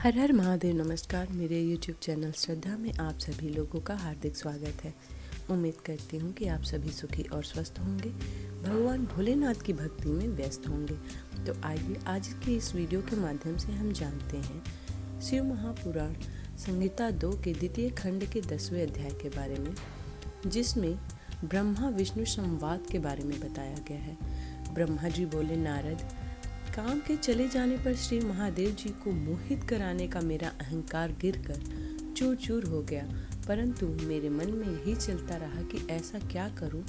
हर हर महादेव। नमस्कार। मेरे YouTube channel श्रद्धा में आप सभी लोगों का हार्दिक स्वागत है। उम्मीद करती हूँ कि आप सभी सुखी और स्वस्थ होंगे, भगवान भोलेनाथ की भक्ति में व्यस्त होंगे। तो आइए आज के इस वीडियो के माध्यम से हम जानते हैं शिव महापुराण संहिता 2 के द्वितीय खंड के 10वें अध्याय के बारे में, जिसमें ब्रह्मा विष्णु संवाद के बारे में बताया गया है। ब्रह्मा जी बोले, नारद, काम के चले जाने पर श्री महादेव जी को मोहित कराने का मेरा अहंकार गिरकर चूर चूर हो गया, परंतु मेरे मन में यही चलता रहा कि ऐसा क्या करूं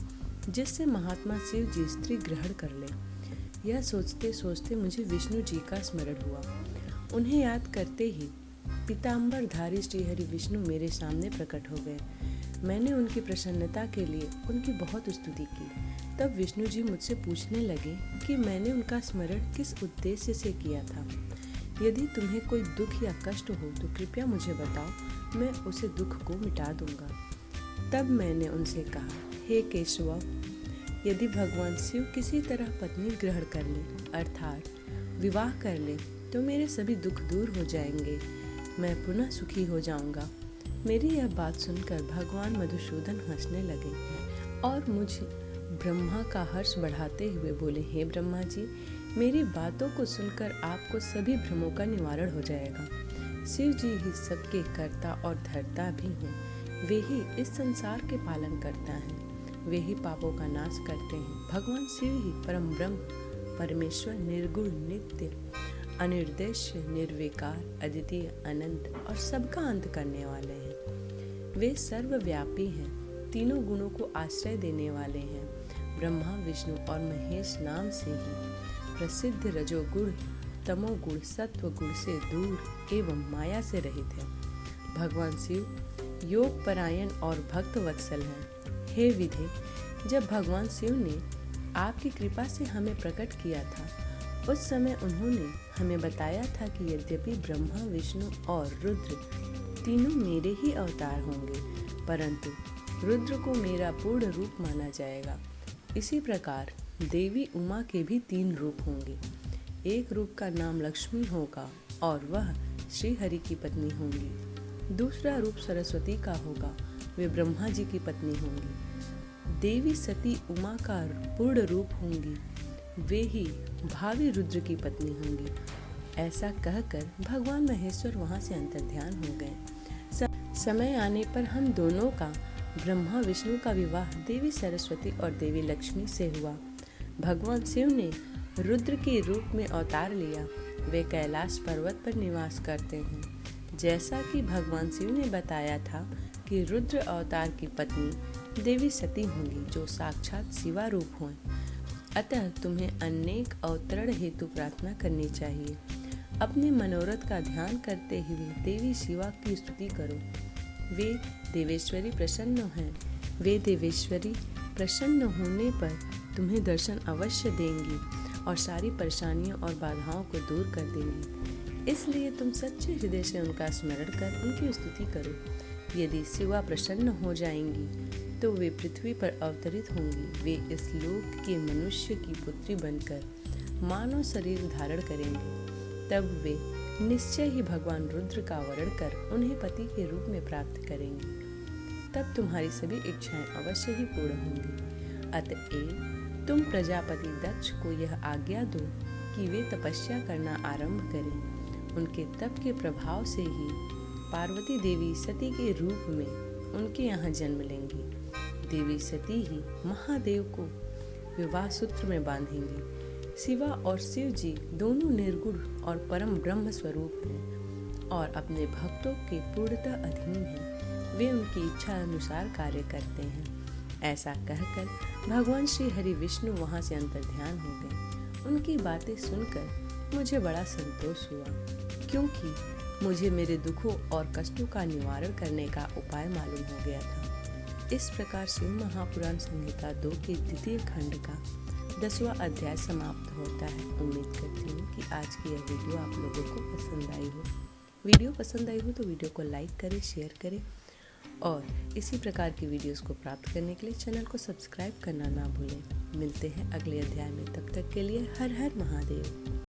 जिससे महात्मा शिव जी स्त्री ग्रहण कर ले। यह सोचते सोचते मुझे विष्णु जी का स्मरण हुआ। उन्हें याद करते ही पीताम्बरधारी श्रीहरि विष्णु मेरे सामने प्रकट हो गए। मैंने उनकी प्रसन्नता के लिए उनकी बहुत स्तुति की। तब विष्णु जी मुझसे पूछने लगे कि मैंने उनका स्मरण किस उद्देश्य से किया था। यदि तुम्हें कोई दुख या कष्ट हो तो कृपया मुझे बताओ, मैं उसे दुख को मिटा दूंगा। तब मैंने उनसे कहा, हे केशव, यदि भगवान शिव किसी तरह पत्नी ग्रहण कर ले, अर्थात विवाह कर ले, तो मेरे सभी दुख दूर हो जाएंगे, मैं पुनः सुखी हो जाऊंगा। मेरी यह बात सुनकर भगवान मधुसूदन हंसने लगे और मुझे ब्रह्मा का हर्ष बढ़ाते हुए बोले, हे ब्रह्मा जी, मेरी बातों को सुनकर आपको सभी भ्रमों का निवारण हो जाएगा। शिव जी ही सबके कर्ता और धर्ता भी हैं। वे ही इस संसार के पालन करता है, वे ही पापों का नाश करते हैं। भगवान शिव ही परम ब्रह्म, परमेश्वर, निर्गुण, नित्य, अनिर्देश्य, निर्विकार, अद्वितीय, अनंत और सबका अंत करने वाले हैं। वे सर्वव्यापी हैं, तीनों गुणों को आश्रय देने वाले हैं। ब्रह्मा, विष्णु और महेश नाम से ही प्रसिद्ध रजोगुण, तमोगुण, सत्वगुण से दूर एवं माया से रहित है। भगवान शिव योग परायण और भक्त वत्सल हैं। हे विधे, जब भगवान शिव ने आपकी कृपा से हमें प्रकट किया था, उस समय उन्होंने हमें बताया था कि यद्यपि ब्रह्मा, विष्णु और रुद्र तीनों मेरे ही अवतार होंगे, परंतु रुद्र को मेरा पूर्ण रूप माना जाएगा। इसी प्रकार देवी उमा के भी 3 रूप होंगे। एक रूप का नाम लक्ष्मी होगा और वह श्री हरि की पत्नी होंगी। दूसरा रूप सरस्वती का होगा, वे ब्रह्मा जी की पत्नी होंगी। देवी सती उमा का पूर्ण रूप होंगी, वे ही भावी रुद्र की पत्नी होंगी। ऐसा कहकर भगवान महेश्वर वहां से अंतर्ध्यान हो गए। समय आने पर हम दोनों का, ब्रह्मा विष्णु का विवाह देवी सरस्वती और देवी लक्ष्मी से हुआ। भगवान शिव ने रुद्र के रूप में अवतार लिया। वे कैलाश पर्वत पर निवास करते हैं। जैसा कि भगवान शिव ने बताया था कि रुद्र अवतार की पत्नी देवी सती होंगी, जो साक्षात शिवा रूप हों। अतः तुम्हें अनेक अवतरण हेतु प्रार्थना करनी चाहिए। अपने मनोरथ का ध्यान करते हुए देवी शिवा की स्तुति करो। वे देवेश्वरी प्रसन्न होने पर तुम्हें दर्शन अवश्य देंगी और सारी परेशानियों और बाधाओं को दूर कर देंगी। इसलिए तुम सच्चे हृदय से उनका स्मरण कर उनकी स्तुति करो। यदि शिवा प्रसन्न हो जाएंगी तो वे पृथ्वी पर अवतरित होंगी। वे इस लोक के मनुष्य की पुत्री बनकर मानव शरीर धारण करेंगे। तब वे निश्चय ही भगवान रुद्र का वरण कर उन्हें पति के रूप में प्राप्त करेंगी। तब तुम्हारी सभी इच्छाएं अवश्य ही पूर्ण होंगी। अतएव तुम प्रजापति दक्ष को यह आज्ञा दो कि वे तपस्या करना आरंभ करें। उनके तप के प्रभाव से ही पार्वती देवी सती के रूप में उनके यहाँ जन्म लेंगी। देवी सती ही महादेव को विवाह सूत्र में बांधेंगी। शिवा और शिव जी दोनों निर्गुण और परम ब्रह्म स्वरूप हैं और अपने भक्तों के पूर्णतः अधीन हैं। वे उनकी इच्छा अनुसार कार्य करते हैं। ऐसा कहकर भगवान श्री हरि विष्णु वहां से अंतर्ध्यान हो गए। उनकी बातें सुनकर मुझे बड़ा संतोष हुआ, क्योंकि मुझे मेरे दुखों और कष्टों का निवारण करने का उपाय मालूम हो गया था। इस प्रकार शिव महापुराण संहिता 2 के द्वितीय खंड का 10वां अध्याय समाप्त होता है। उम्मीद करती हूँ कि आज की यह वीडियो आप लोगों को पसंद आई हो। वीडियो पसंद आई हो तो वीडियो को लाइक करें, शेयर करें और इसी प्रकार की वीडियोस को प्राप्त करने के लिए चैनल को सब्सक्राइब करना ना भूलें। मिलते हैं अगले अध्याय में, तब तक के लिए हर हर महादेव।